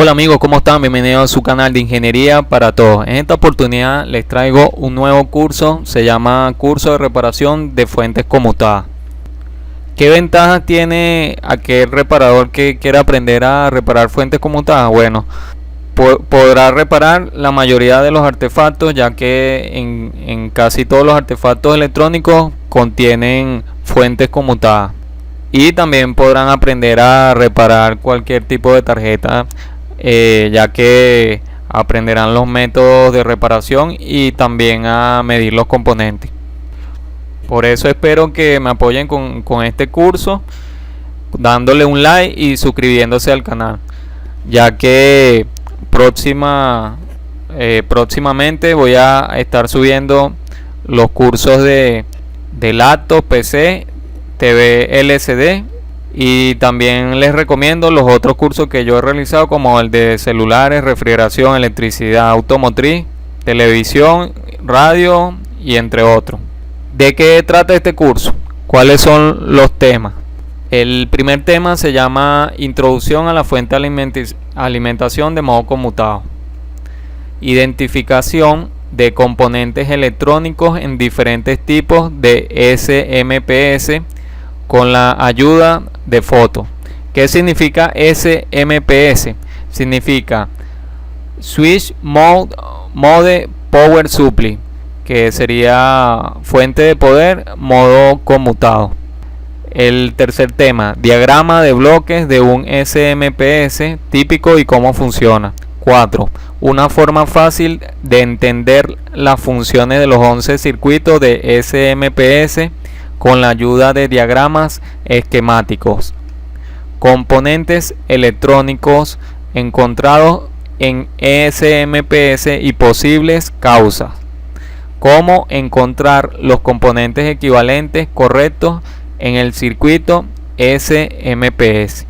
Hola amigos, ¿cómo están? Bienvenidos a su canal de Ingeniería para Todos. En esta oportunidad les traigo un nuevo curso, se llama Curso de Reparación de Fuentes Conmutadas. ¿Qué ventajas tiene aquel reparador que quiera aprender a reparar fuentes conmutadas? Bueno, podrá reparar la mayoría de los artefactos, ya que en casi todos los artefactos electrónicos contienen fuentes conmutadas. Y también podrán aprender a reparar cualquier tipo de tarjeta, ya que aprenderán los métodos de reparación y también a medir los componentes. Por eso espero que me apoyen con este curso, dándole un like y suscribiéndose al canal, ya que próximamente voy a estar subiendo los cursos de laptop, PC, TV LCD, y también les recomiendo los otros cursos que yo he realizado, como el de celulares, refrigeración, electricidad, automotriz, televisión, radio y entre otros. ¿De qué trata este curso? ¿Cuáles son los temas? El primer tema se llama Introducción a la fuente de alimentación de modo conmutado. Identificación de componentes electrónicos en diferentes tipos de SMPS con la ayuda de fotos. ¿Qué significa SMPS? Significa Switch Mode Power Supply, que sería fuente de poder modo conmutado. El tercer tema, diagrama de bloques de un SMPS típico y cómo funciona. 4. Una forma fácil de entender las funciones de los 11 circuitos de SMPS con la ayuda de diagramas esquemáticos. Componentes electrónicos encontrados en SMPS y posibles causas. Cómo encontrar los componentes equivalentes correctos en el circuito SMPS.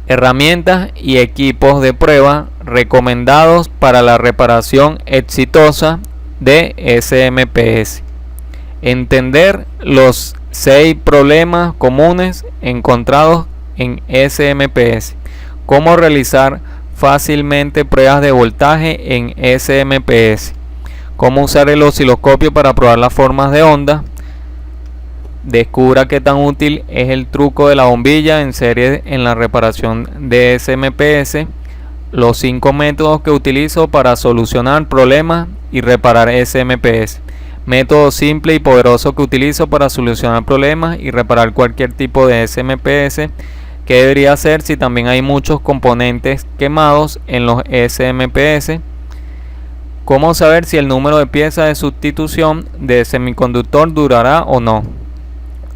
Herramientas y equipos de prueba recomendados para la reparación exitosa de SMPS. Entender los 6 problemas comunes encontrados en SMPS. Cómo realizar fácilmente pruebas de voltaje en SMPS. Cómo usar el osciloscopio para probar las formas de onda. Descubra qué tan útil es el truco de la bombilla en serie en la reparación de SMPS. Los 5 métodos que utilizo para solucionar problemas y reparar SMPS. Método simple y poderoso que utilizo para solucionar problemas y reparar cualquier tipo de SMPS. ¿Qué debería hacer si también hay muchos componentes quemados en los SMPS? ¿Cómo saber si el número de piezas de sustitución de semiconductor durará o no?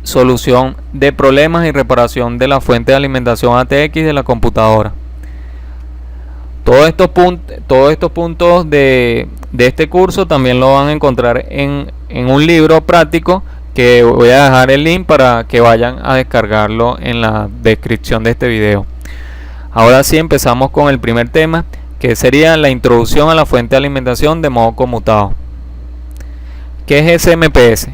Solución de problemas y reparación de la fuente de alimentación ATX de la computadora. Todos estos puntos de este curso también lo van a encontrar en un libro práctico, que voy a dejar el link para que vayan a descargarlo en la descripción de este video. Ahora sí, empezamos con el primer tema, que sería la introducción a la fuente de alimentación de modo conmutado. ¿Qué es SMPS?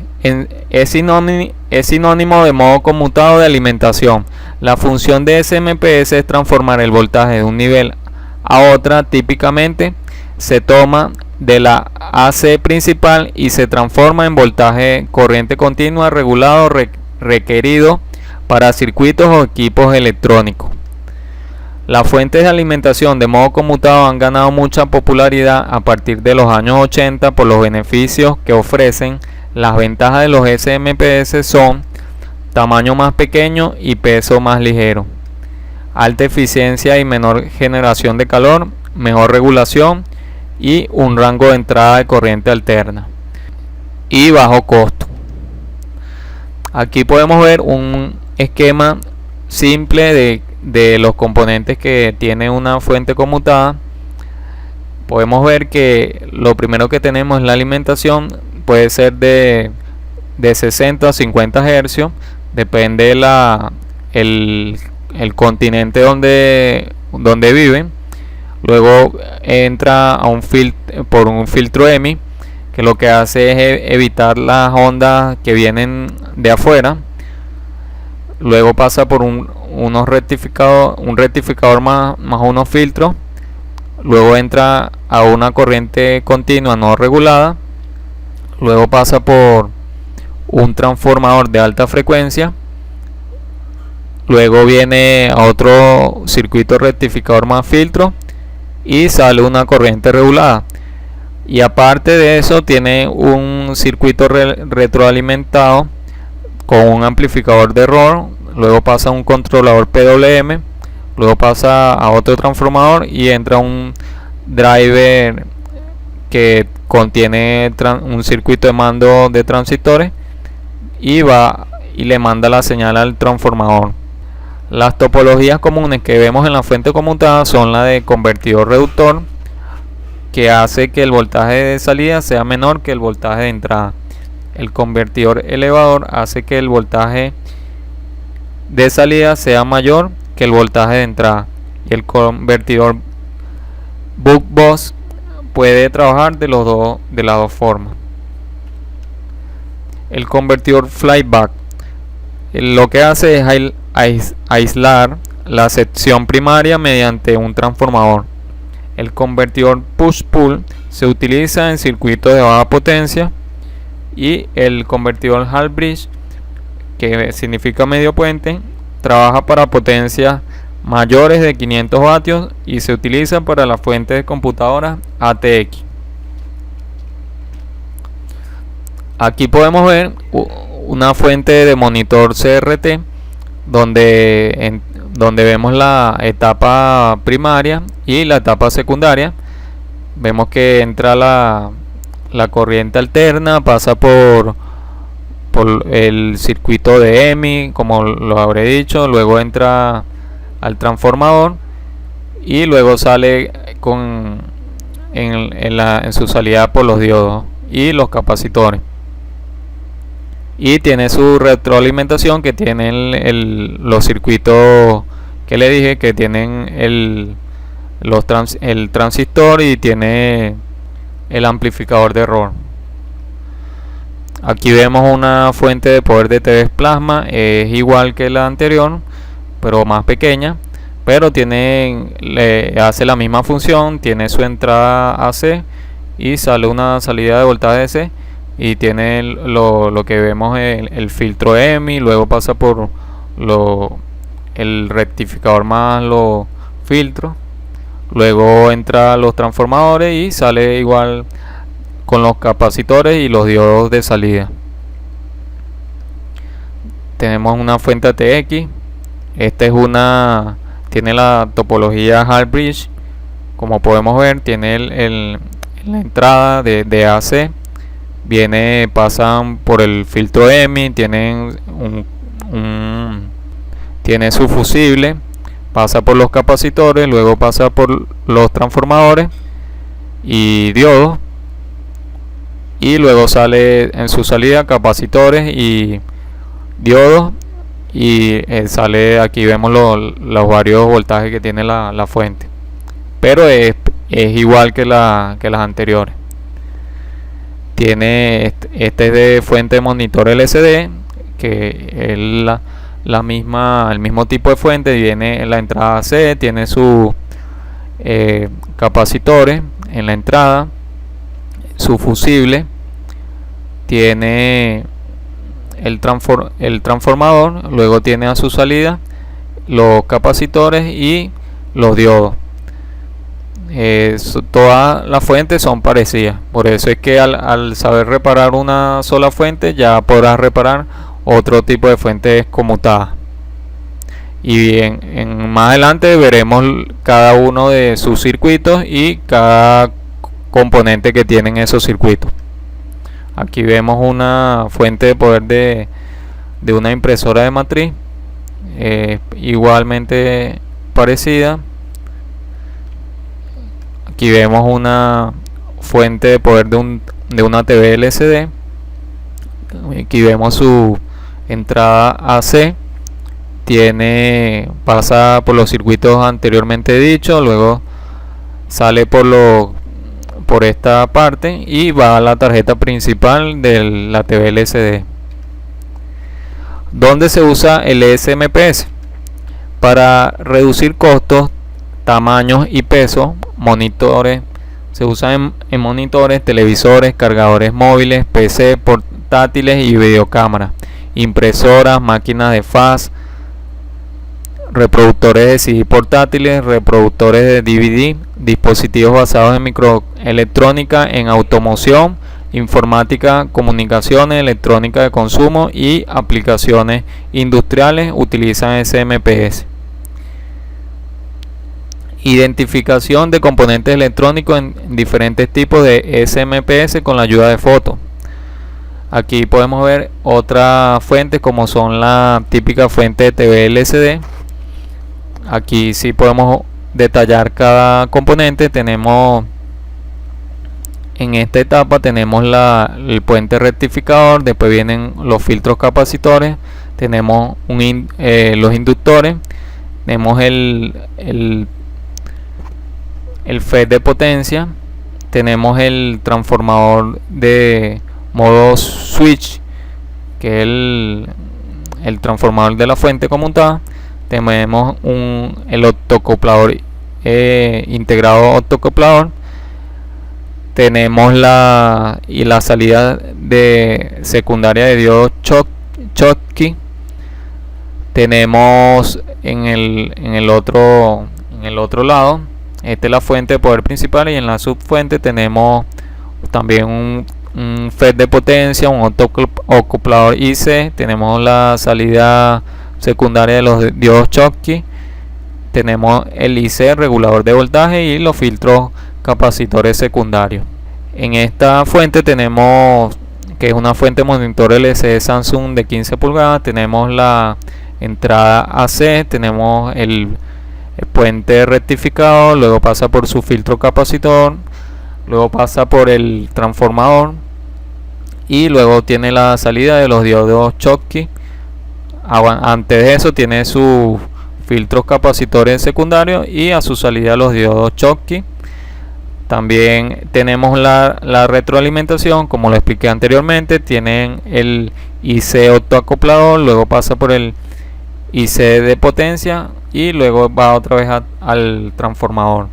Es sinónimo de modo conmutado de alimentación. La función de SMPS es transformar el voltaje de un nivel a otra. Típicamente se toma de la AC principal y se transforma en voltaje corriente continua regulado requerido para circuitos o equipos electrónicos. Las fuentes de alimentación de modo conmutado han ganado mucha popularidad a partir de los años 80 por los beneficios que ofrecen. Las ventajas de los SMPS son tamaño más pequeño y peso más ligero, alta eficiencia y menor generación de calor, mejor regulación y un rango de entrada de corriente alterna, y bajo costo. Aquí podemos ver un esquema simple de los componentes que tiene una fuente conmutada. Podemos ver que lo primero que tenemos es la alimentación. Puede ser de 60 a 50 Hz, depende el continente donde viven. Luego entra a por un filtro EMI, que lo que hace es evitar las ondas que vienen de afuera. Luego pasa por un rectificador más unos filtros luego entra a una corriente continua no regulada, luego pasa por un transformador de alta frecuencia, luego viene a otro circuito rectificador más filtro y sale una corriente regulada. Y aparte de eso tiene un circuito retroalimentado con un amplificador de error, luego pasa a un controlador PWM, luego pasa a otro transformador y entra un driver que contiene un circuito de mando de transistores y va y le manda la señal al transformador. Las topologías comunes que vemos en la fuente conmutada son la de convertidor reductor, que hace que el voltaje de salida sea menor que el voltaje de entrada. El convertidor elevador hace que el voltaje de salida sea mayor que el voltaje de entrada. Y el convertidor buck-bus puede trabajar de las dos formas. El convertidor flyback lo que hace es aislar la sección primaria mediante un transformador. El convertidor push-pull se utiliza en circuitos de baja potencia, y el convertidor half bridge, que significa medio puente, trabaja para potencias mayores de 500 vatios y se utiliza para las fuentes de computadoras ATX. Aquí podemos ver una fuente de monitor CRT donde vemos la etapa primaria y la etapa secundaria. Vemos que entra la corriente alterna, pasa por el circuito de EMI, como lo habré dicho, luego entra al transformador y luego sale en su salida por los diodos y los capacitores. Y tiene su retroalimentación, que tienen los circuitos que le dije, que tienen el transistor y tiene el amplificador de error. Aquí vemos una fuente de poder de TV plasma, es igual que la anterior pero más pequeña, pero hace la misma función, tiene su entrada AC y sale una salida de voltaje DC, y tiene lo que vemos el filtro EMI, luego pasa por el rectificador más los filtros, luego entra los transformadores y sale igual con los capacitores y los diodos de salida. Tenemos una fuente ATX. Esta tiene la topología half bridge, como podemos ver. Tiene la entrada de AC, pasan por el filtro EMI, tiene su fusible, pasa por los capacitores, luego pasa por los transformadores y diodos, y luego sale en su salida capacitores y diodos, y sale, aquí vemos los varios voltajes que tiene la fuente, pero es igual que las anteriores. Tiene este es de fuente de monitor LCD, que es el mismo tipo de fuente. Viene en la entrada C, tiene sus capacitores en la entrada, su fusible, tiene el transformador, luego tiene a su salida los capacitores y los diodos. Todas las fuentes son parecidas, por eso es que al saber reparar una sola fuente ya podrás reparar otro tipo de fuentes conmutadas. Y más adelante veremos cada uno de sus circuitos y cada componente que tienen esos circuitos. Aquí vemos una fuente de poder de una impresora de matriz, igualmente parecida. Aquí vemos una fuente de poder de una TV LCD. Aquí vemos su entrada AC, pasa por los circuitos anteriormente dichos, luego sale por esta parte y va a la tarjeta principal de la TV LCD. ¿Dónde se usa el SMPS? Para reducir costos tamaños y peso. Monitores, se usan en monitores, televisores, cargadores móviles, PC portátiles y videocámaras, impresoras, máquinas de fax, reproductores de CD portátiles, reproductores de DVD, dispositivos basados en microelectrónica, en automoción, informática, comunicaciones, electrónica de consumo y aplicaciones industriales utilizan SMPS. Identificación de componentes electrónicos en diferentes tipos de SMPS con la ayuda de fotos. Aquí podemos ver otras fuentes como son la típica fuente de TV LCD. Aquí sí podemos detallar cada componente. Tenemos en esta etapa tenemos el puente rectificador, después vienen los filtros capacitores, tenemos los inductores, tenemos el FET de potencia, tenemos el transformador de modo switch, que es el transformador de la fuente conmutada, tenemos el octocoplador integrado octocoplador, tenemos la salida de secundaria de diodo Schottky, tenemos en el otro lado, esta es la fuente de poder principal, y en la subfuente tenemos también un FET de potencia, un octocoplador IC, tenemos la salida secundaria de los diodos Schottky, tenemos el IC regulador de voltaje y los filtros capacitores secundarios. En esta fuente tenemos, que es una fuente monitor LCD Samsung de 15 pulgadas, tenemos la entrada AC, tenemos el puente rectificado, luego pasa por su filtro capacitor, luego pasa por el transformador y luego tiene la salida de los diodos Schottky. Antes de eso tiene sus filtros capacitores secundarios y a su salida los diodos Schottky. También tenemos la retroalimentación, como lo expliqué anteriormente, tienen el IC octoacoplador, luego pasa por el IC de potencia y luego va otra vez al transformador.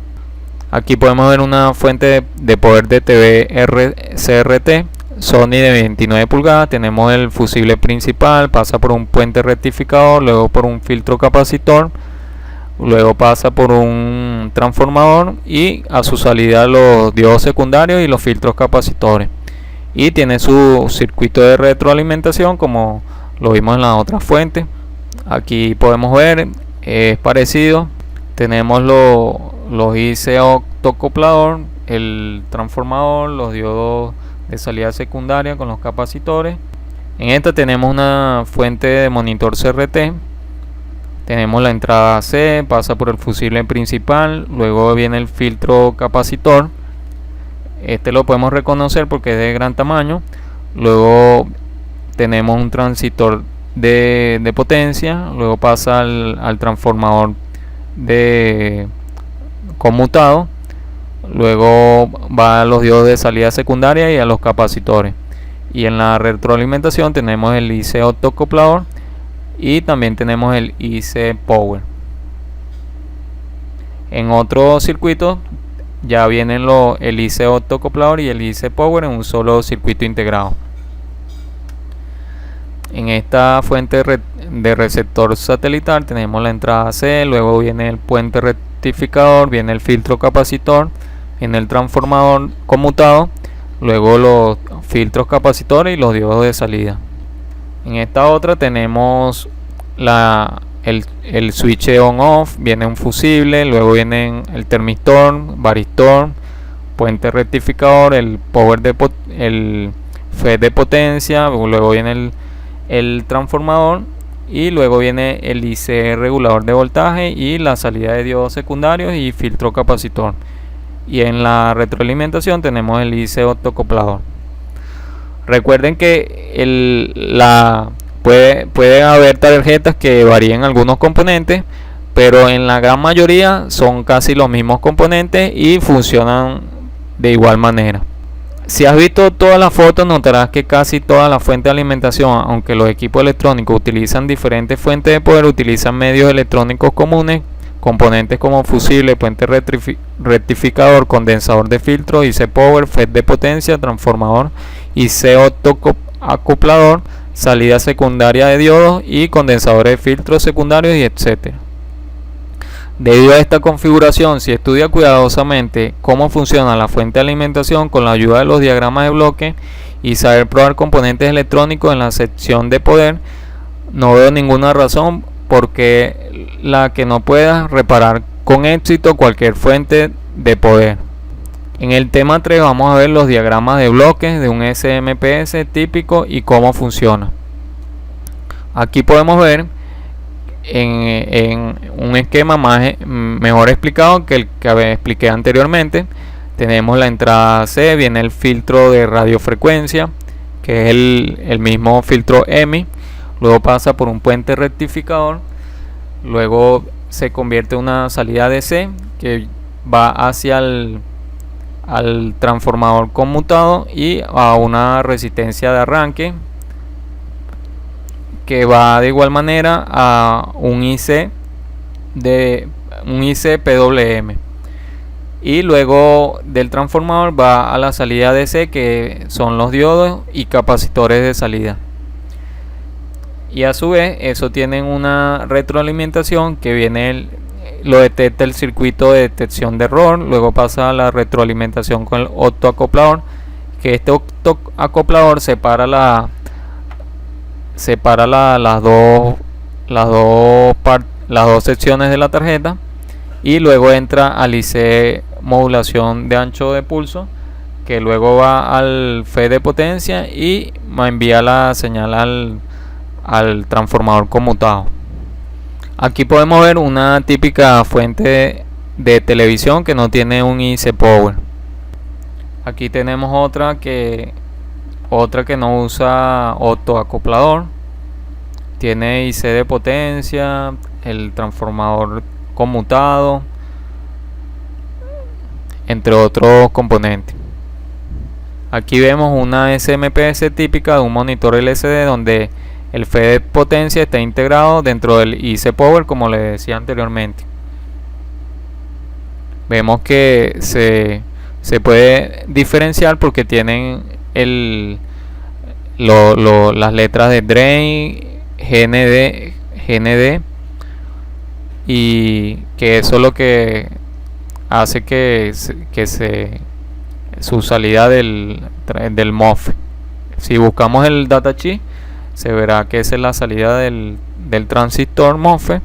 Aquí podemos ver una fuente de poder de TV CRT Sony de 29 pulgadas, tenemos el fusible principal, pasa por un puente rectificador, luego por un filtro capacitor, luego pasa por un transformador y a su salida los diodos secundarios y los filtros capacitores, y tiene su circuito de retroalimentación como lo vimos en la otra fuente. Aquí podemos ver, es parecido, tenemos los IC octocoplador, el transformador, los diodos de salida secundaria con los capacitores. En esta tenemos una fuente de monitor CRT, tenemos la entrada C, pasa por el fusible principal, luego viene el filtro capacitor, este lo podemos reconocer porque es de gran tamaño, luego tenemos un transistor de potencia, luego pasa al transformador de conmutado, luego va a los diodos de salida secundaria y a los capacitores, y en la retroalimentación tenemos el IC octocoplador y también tenemos el IC Power. En otro circuito ya vienen el IC octocoplador y el IC Power en un solo circuito integrado. En esta fuente de receptor satelital tenemos la entrada C, luego viene el puente rectificador, viene el filtro capacitor, viene el transformador conmutado, luego los filtros capacitores y los diodos de salida. En esta otra tenemos el switch on-off, viene un fusible, luego vienen el termistor, varistor, puente rectificador, el FET de potencia, luego viene el transformador y luego viene el IC regulador de voltaje y la salida de diodos secundarios y filtro capacitor. Y en la retroalimentación tenemos el IC octocoplador. Recuerden que puede haber tarjetas que varíen algunos componentes, pero en la gran mayoría son casi los mismos componentes y funcionan de igual manera. Si has visto todas las fotos, notarás que casi todas las fuentes de alimentación, aunque los equipos electrónicos utilizan diferentes fuentes de poder, utilizan medios electrónicos comunes componentes como fusible, puente rectificador, condensador de filtro, IC Power, FET de potencia, transformador, IC acoplador, salida secundaria de diodos y condensadores de filtros secundarios y etcétera. Debido a esta configuración, si estudia cuidadosamente cómo funciona la fuente de alimentación con la ayuda de los diagramas de bloque y saber probar componentes electrónicos en la sección de poder, no veo ninguna razón porque la que no pueda reparar con éxito cualquier fuente de poder. En el tema 3 vamos a ver los diagramas de bloques de un SMPS típico y cómo funciona. Aquí podemos ver en un esquema mejor explicado que el que expliqué anteriormente. Tenemos la entrada C, viene el filtro de radiofrecuencia, que es el mismo filtro EMI. Luego pasa por un puente rectificador, luego se convierte en una salida DC que va hacia al transformador conmutado y a una resistencia de arranque que va de igual manera a un IC PWM, y luego del transformador va a la salida DC, que son los diodos y capacitores de salida. Y a su vez eso tiene una retroalimentación que viene lo detecta el circuito de detección de error, luego pasa a la retroalimentación con el octoacoplador, que este octoacoplador separa las dos secciones de la tarjeta, y luego entra al IC modulación de ancho de pulso, que luego va al FET de potencia y envía la señal al transformador conmutado. Aquí podemos ver una típica fuente de televisión que no tiene un IC Power. Aquí tenemos otra que no usa octoacoplador, tiene IC de potencia, el transformador conmutado, entre otros componentes. Aquí vemos una SMPS típica de un monitor LCD donde el FET de potencia está integrado dentro del IC Power, como les decía anteriormente. Vemos que se puede diferenciar porque tienen las letras de drain, GND, y que eso es lo que hace que su salida del MOSFET. Si buscamos el datasheet, se verá que esa es la salida del transistor MOSFET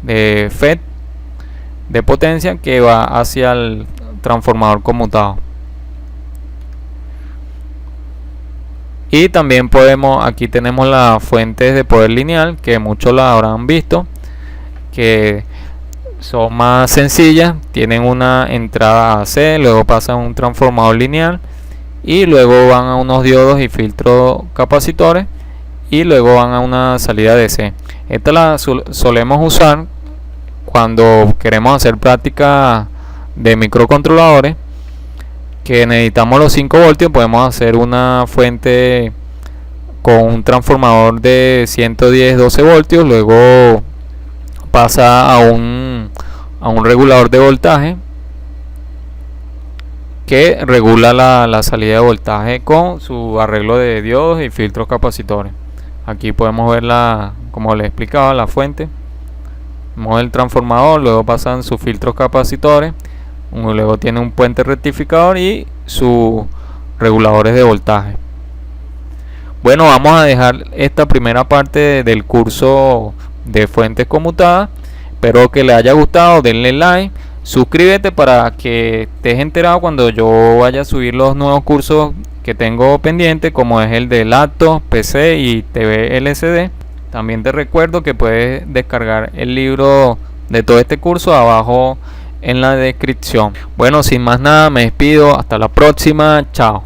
de FET de potencia que va hacia el transformador conmutado. Y también aquí tenemos las fuentes de poder lineal, que muchos la habrán visto, que son más sencillas, tienen una entrada AC, luego pasan a un transformador lineal y luego van a unos diodos y filtros capacitores y luego van a una salida DC. Esta la solemos usar cuando queremos hacer práctica de microcontroladores, que necesitamos los 5 voltios. Podemos hacer una fuente con un transformador de 110-12 voltios, luego pasa a un regulador de voltaje que regula la salida de voltaje con su arreglo de diodos y filtros capacitores. Aquí podemos ver como les explicaba, la fuente. Vemos el transformador, luego pasan sus filtros capacitores, luego tiene un puente rectificador y sus reguladores de voltaje. Bueno, vamos a dejar esta primera parte del curso de fuentes conmutadas. Espero que les haya gustado, denle like, suscríbete para que estés enterado cuando yo vaya a subir los nuevos cursos que tengo pendientes, como es el de laptop, PC y TV LCD. También te recuerdo que puedes descargar el libro de todo este curso abajo en la descripción. Bueno, sin más nada, me despido, hasta la próxima, chao.